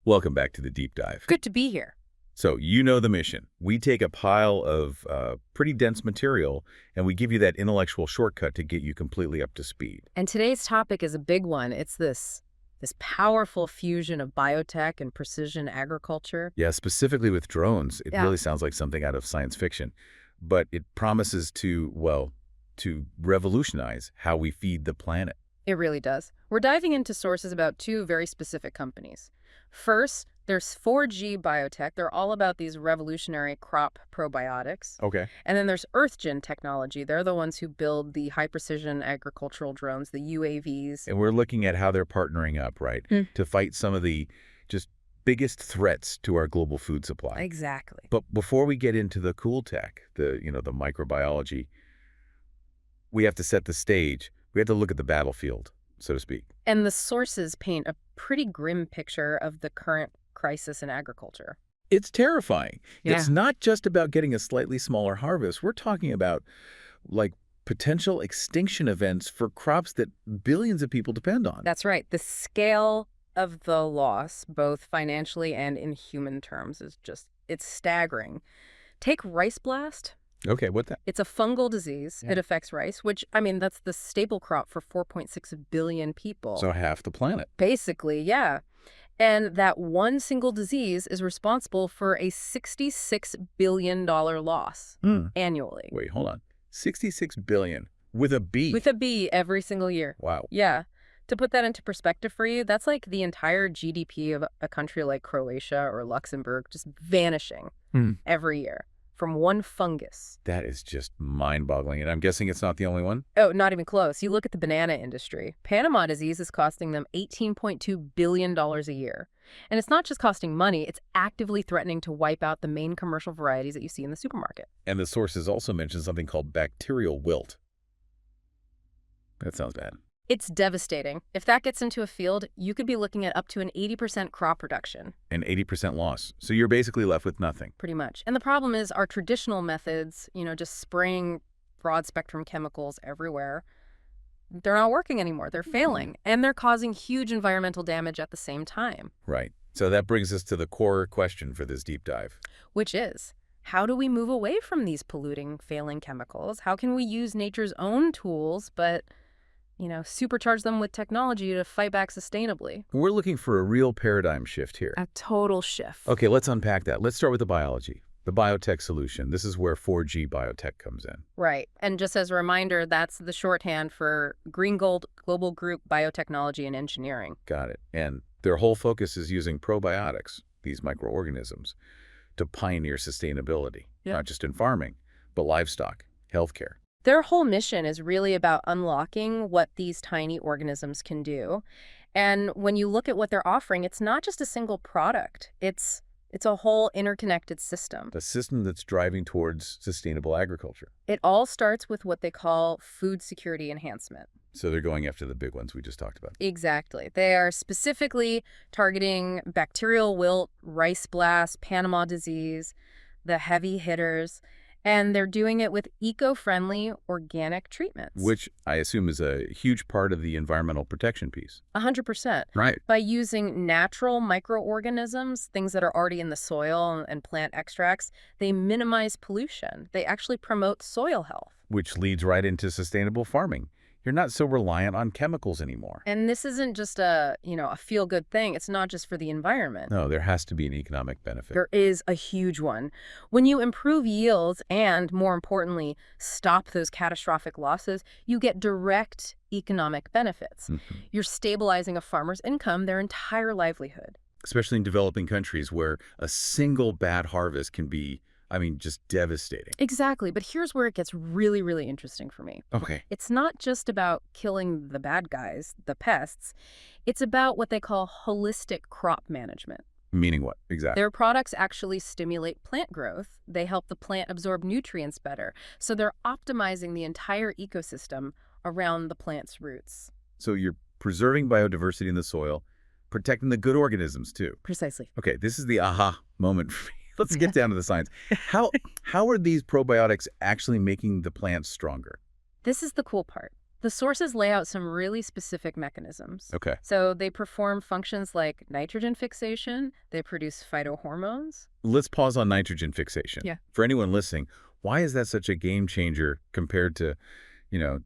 Welcome back to the deep dive. Good to be here. So you know the mission. We take a pile of pretty dense material and we give you that intellectual shortcut to get you completely up to speed. And today's topic is a big one. It's this powerful fusion of biotech and precision agriculture. Yeah, specifically with drones, it Yeah. really sounds like something out of science fiction. But it promises to revolutionize how we feed the planet. It really does. We're diving into sources about two very specific companies. First, there's 4G Biotech. They're all about these revolutionary crop probiotics. Okay. And then there's Earthgen Technology. They're the ones who build the high-precision agricultural drones, the UAVs. And we're looking at how they're partnering up, right, to fight some of the just biggest threats to our global food supply. Exactly. But before we get into the cool tech, the microbiology, we have to set the stage. We have to look at the battlefield, so to speak. And the sources paint a pretty grim picture of the current crisis in agriculture. It's terrifying. Yeah. It's not just about getting a slightly smaller harvest. We're talking about, like, potential extinction events for crops that billions of people depend on. That's right. The scale of the loss, both financially and in human terms, it's staggering. Take rice blast. Okay, what that? It's a fungal disease. Yeah. It affects rice, which, that's the staple crop for 4.6 billion people. So half the planet. Basically, yeah. And that one single disease is responsible for a $66 billion loss annually. Wait, hold on. 66 billion with a B. With a B every single year. Wow. Yeah. To put that into perspective for you, that's like the entire GDP of a country like Croatia or Luxembourg just vanishing every year from one fungus. That is just mind-boggling. And I'm guessing it's not the only one? Oh, not even close. You look at the banana industry. Panama Disease is costing them $18.2 billion a year. And it's not just costing money, it's actively threatening to wipe out the main commercial varieties that you see in the supermarket. And the sources also mention something called bacterial wilt. That sounds bad. It's devastating. If that gets into a field, you could be looking at up to an 80% crop reduction. An 80% loss. So you're basically left with nothing. Pretty much. And the problem is our traditional methods, just spraying broad-spectrum chemicals everywhere, they're not working anymore. They're failing. And they're causing huge environmental damage at the same time. Right. So that brings us to the core question for this deep dive. Which is, how do we move away from these polluting, failing chemicals? How can we use nature's own tools, but supercharge them with technology to fight back sustainably? We're looking for a real paradigm shift here. A total shift. Okay, let's unpack that. Let's start with the biology. The biotech solution. This is where 4G Biotech comes in. Right. And just as a reminder, that's the shorthand for Green Gold Global Group Biotechnology and Engineering. Got it. And their whole focus is using probiotics, these microorganisms, to pioneer sustainability, not just in farming, but livestock, healthcare. Their whole mission is really about unlocking what these tiny organisms can do. And when you look at what they're offering, it's not just a single product. It's a whole interconnected system. A system that's driving towards sustainable agriculture. It all starts with what they call food security enhancement. So they're going after the big ones we just talked about. Exactly. They are specifically targeting bacterial wilt, rice blast, Panama disease, the heavy hitters. And they're doing it with eco-friendly organic treatments. Which I assume is a huge part of the environmental protection piece. 100%. Right. By using natural microorganisms, things that are already in the soil and plant extracts, they minimize pollution. They actually promote soil health. Which leads right into sustainable farming. You're not so reliant on chemicals anymore. And this isn't just a feel-good thing. It's not just for the environment. No, there has to be an economic benefit. There is a huge one. When you improve yields and, more importantly, stop those catastrophic losses, you get direct economic benefits. You're stabilizing a farmer's income their entire livelihood. Especially in developing countries where a single bad harvest can be, just devastating. Exactly. But here's where it gets really, really interesting for me. Okay. It's not just about killing the bad guys, the pests. It's about what they call holistic crop management. Meaning what? Exactly. Their products actually stimulate plant growth. They help the plant absorb nutrients better. So they're optimizing the entire ecosystem around the plant's roots. So you're preserving biodiversity in the soil, protecting the good organisms too. Precisely. Okay, this is the aha moment for me. Let's get down to the science. How are these probiotics actually making the plants stronger? This is the cool part. The sources lay out some really specific mechanisms. Okay. So they perform functions like nitrogen fixation, they produce phytohormones. Let's pause on nitrogen fixation. Yeah. For anyone listening, why is that such a game changer compared to,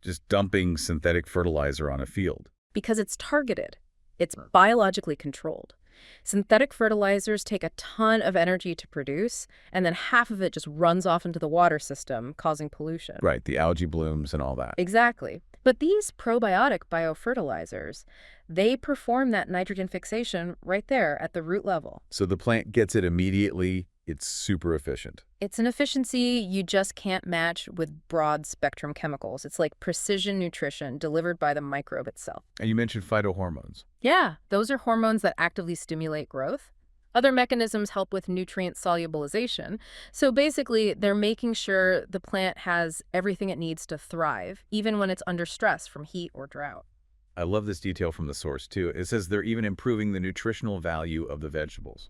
just dumping synthetic fertilizer on a field? Because it's targeted. It's biologically controlled. Synthetic fertilizers take a ton of energy to produce, and then half of it just runs off into the water system, causing pollution. Right, the algae blooms and all that. Exactly. But these probiotic biofertilizers, they perform that nitrogen fixation right there at the root level. So the plant gets it immediately. It's super efficient. It's an efficiency you just can't match with broad-spectrum chemicals. It's like precision nutrition delivered by the microbe itself. And you mentioned phytohormones. Yeah, those are hormones that actively stimulate growth. Other mechanisms help with nutrient solubilization. So basically, they're making sure the plant has everything it needs to thrive, even when it's under stress from heat or drought. I love this detail from the source, too. It says they're even improving the nutritional value of the vegetables.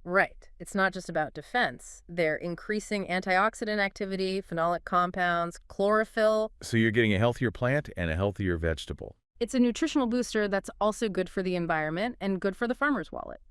Right. It's not just about defense. They're increasing antioxidant activity, phenolic compounds, chlorophyll. So you're getting a healthier plant and a healthier vegetable. It's a nutritional booster that's also good for the environment and good for the farmer's wallet.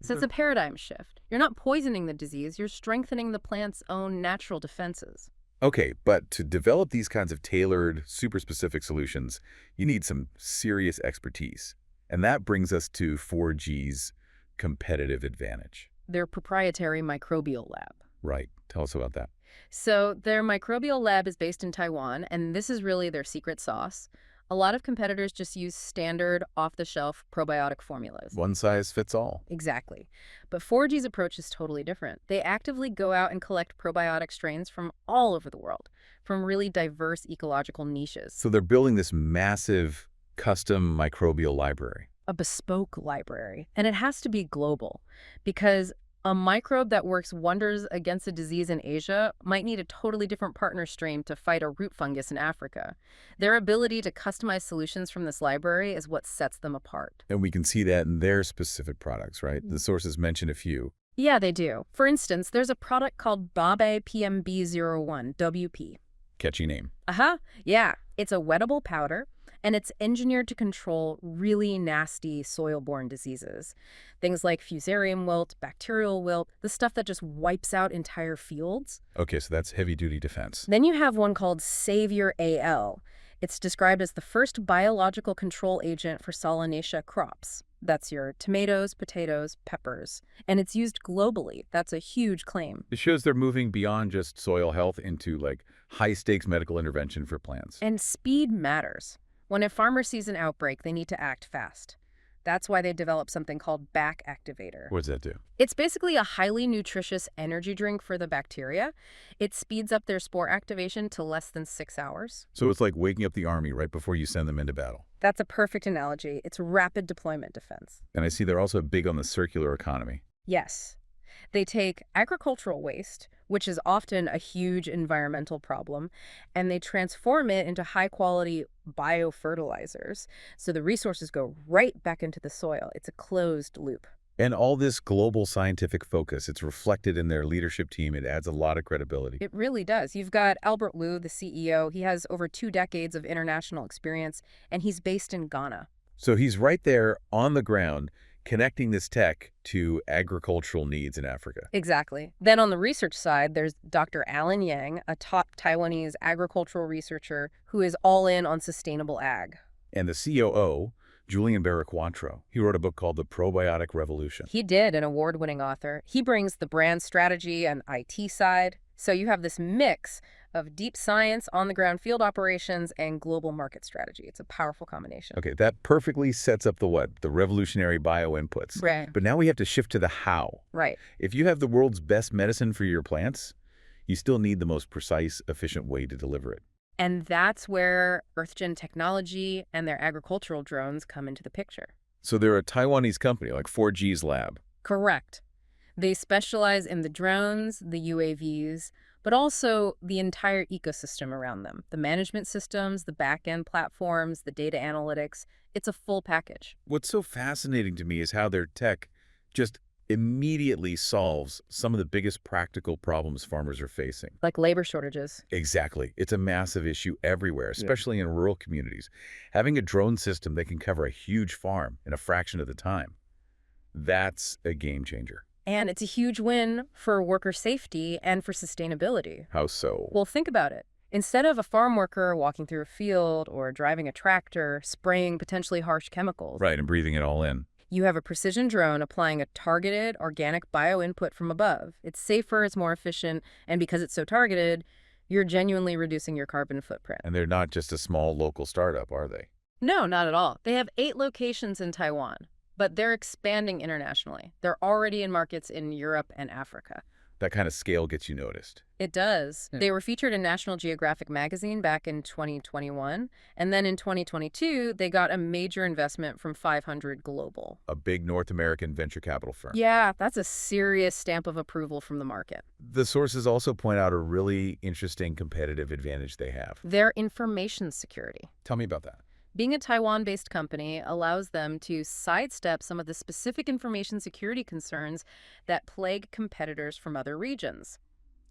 So it's a paradigm shift. You're not poisoning the disease, you're strengthening the plant's own natural defenses. Okay, but to develop these kinds of tailored, super specific solutions, you need some serious expertise. And that brings us to 4G's competitive advantage. Their proprietary microbial lab. Right. Tell us about that. So their microbial lab is based in Taiwan, and this is really their secret sauce. A lot of competitors just use standard, off-the-shelf probiotic formulas. One size fits all. Exactly. But 4G's approach is totally different. They actively go out and collect probiotic strains from all over the world, from really diverse ecological niches. So they're building this massive custom microbial library. A bespoke library. And it has to be global, because a microbe that works wonders against a disease in Asia might need a totally different partner strain to fight a root fungus in Africa. Their ability to customize solutions from this library is what sets them apart. And we can see that in their specific products, right? The sources mention a few. Yeah, they do. For instance, there's a product called Babe PMB01, WP. Catchy name. Yeah. It's a wettable powder, and it's engineered to control really nasty soil-borne diseases. Things like fusarium wilt, bacterial wilt, the stuff that just wipes out entire fields. Okay, so that's heavy-duty defense. Then you have one called Savior AL. It's described as the first biological control agent for Solanaceae crops. That's your tomatoes, potatoes, peppers. And it's used globally. That's a huge claim. It shows they're moving beyond just soil health into high-stakes medical intervention for plants. And speed matters. When a farmer sees an outbreak, they need to act fast. That's why they developed something called BAC activator. What does that do? It's basically a highly nutritious energy drink for the bacteria. It speeds up their spore activation to less than 6 hours. So it's like waking up the army right before you send them into battle. That's a perfect analogy. It's rapid deployment defense. And I see they're also big on the circular economy. Yes. They take agricultural waste, which is often a huge environmental problem, and they transform it into high-quality biofertilizers. So the resources go right back into the soil. It's a closed loop. And all this global scientific focus, it's reflected in their leadership team. It adds a lot of credibility. It really does. You've got Albert Liu, the CEO. He has over 2 decades of international experience, and he's based in Ghana. So he's right there on the ground, connecting this tech to agricultural needs in Africa. Exactly. Then on the research side, there's Dr. Alan Yang, a top Taiwanese agricultural researcher who is all in on sustainable ag. And the COO, Julian Barraquatro, he wrote a book called The Probiotic Revolution. He did, an award-winning author. He brings the brand strategy and IT side. So you have this mix of deep science, on-the-ground field operations, and global market strategy. It's a powerful combination. Okay, that perfectly sets up the what? The revolutionary bio-inputs. Right. But now we have to shift to the how. Right. If you have the world's best medicine for your plants, you still need the most precise, efficient way to deliver it. And that's where Earthgen Technology and their agricultural drones come into the picture. So they're a Taiwanese company, like 4G's lab. Correct. They specialize in the drones, the UAVs, but also the entire ecosystem around them. The management systems, the back-end platforms, the data analytics. It's a full package. What's so fascinating to me is how their tech just immediately solves some of the biggest practical problems farmers are facing. Like labor shortages. Exactly. It's a massive issue everywhere, especially in rural communities. Having a drone system that can cover a huge farm in a fraction of the time, that's a game changer. And it's a huge win for worker safety and for sustainability. How so? Well, think about it. Instead of a farm worker walking through a field or driving a tractor, spraying potentially harsh chemicals, Right, and breathing it all in. you have a precision drone applying a targeted organic bio input from above. It's safer, it's more efficient, and because it's so targeted, you're genuinely reducing your carbon footprint. And they're not just a small local startup, are they? No, not at all. They have 8 locations in Taiwan, but they're expanding internationally. They're already in markets in Europe and Africa. That kind of scale gets you noticed. It does. They were featured in National Geographic magazine back in 2021, and then in 2022, they got a major investment from 500 Global. A big North American venture capital firm. Yeah, that's a serious stamp of approval from the market. The sources also point out a really interesting competitive advantage they have. Their information security. Tell me about that. Being a Taiwan-based company allows them to sidestep some of the specific information security concerns that plague competitors from other regions.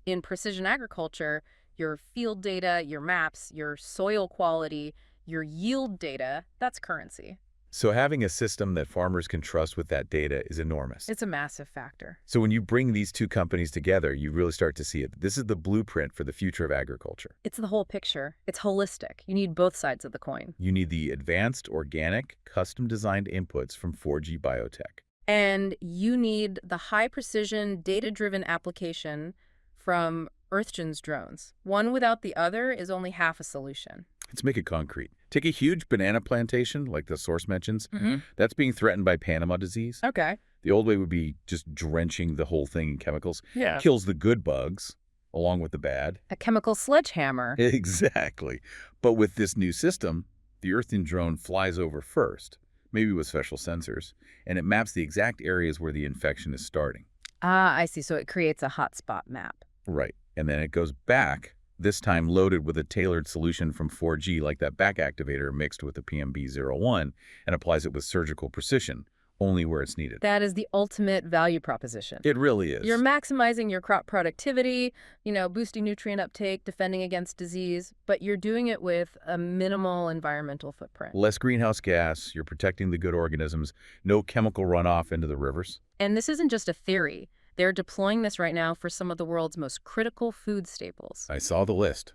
In precision agriculture, your field data, your maps, your soil quality, your yield data, that's currency. So having a system that farmers can trust with that data is enormous. It's a massive factor. So when you bring these two companies together, you really start to see it. This is the blueprint for the future of agriculture. It's the whole picture. It's holistic. You need both sides of the coin. You need the advanced, organic, custom-designed inputs from 4G Biotech. And you need the high-precision, data-driven application from Earthgen's drones. One without the other is only half a solution. Let's make it concrete. Take a huge banana plantation, like the source mentions. That's being threatened by Panama Disease. Okay. The old way would be just drenching the whole thing in chemicals. Yeah. Kills the good bugs, along with the bad. A chemical sledgehammer. Exactly. But with this new system, the Earthgen drone flies over first, maybe with special sensors, and it maps the exact areas where the infection is starting. Ah, I see. So it creates a hotspot map. Right. And then it goes back, this time loaded with a tailored solution from 4G, like that back activator mixed with the PMB01, and applies it with surgical precision, only where it's needed. That is the ultimate value proposition. It really is. You're maximizing your crop productivity, boosting nutrient uptake, defending against disease, but you're doing it with a minimal environmental footprint. Less greenhouse gas, you're protecting the good organisms, no chemical runoff into the rivers. And this isn't just a theory. They're deploying this right now for some of the world's most critical food staples. I saw the list.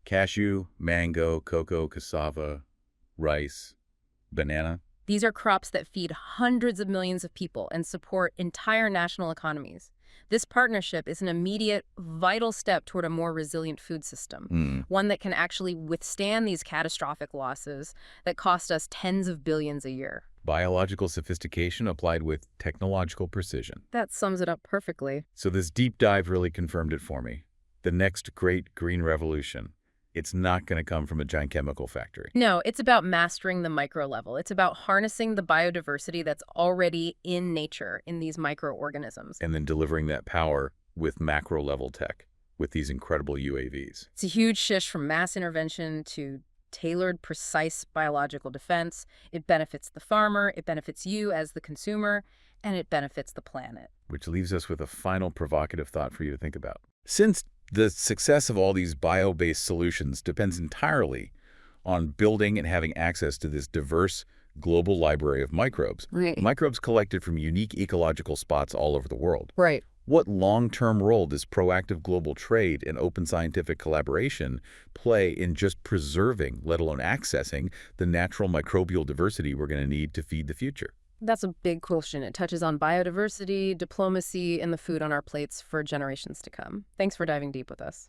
Cashew, mango, cocoa, cassava, rice, banana. These are crops that feed hundreds of millions of people and support entire national economies. This partnership is an immediate, vital step toward a more resilient food system, one that can actually withstand these catastrophic losses that cost us tens of billions a year. Biological sophistication applied with technological precision. That sums it up perfectly. So this deep dive really confirmed it for me. The next great green revolution. It's not going to come from a giant chemical factory. No, it's about mastering the micro level. It's about harnessing the biodiversity that's already in nature in these microorganisms. And then delivering that power with macro level tech, with these incredible UAVs. It's a huge shift from mass intervention to tailored, precise biological defense. It benefits the farmer, it benefits you as the consumer, and it benefits the planet. Which leaves us with a final provocative thought for you to think about. Since the success of all these bio-based solutions depends entirely on building and having access to this diverse global library of microbes. Right. Microbes collected from unique ecological spots all over the world. Right. What long-term role does proactive global trade and open scientific collaboration play in just preserving, let alone accessing, the natural microbial diversity we're going to need to feed the future? That's a big question. It touches on biodiversity, diplomacy, and the food on our plates for generations to come. Thanks for diving deep with us.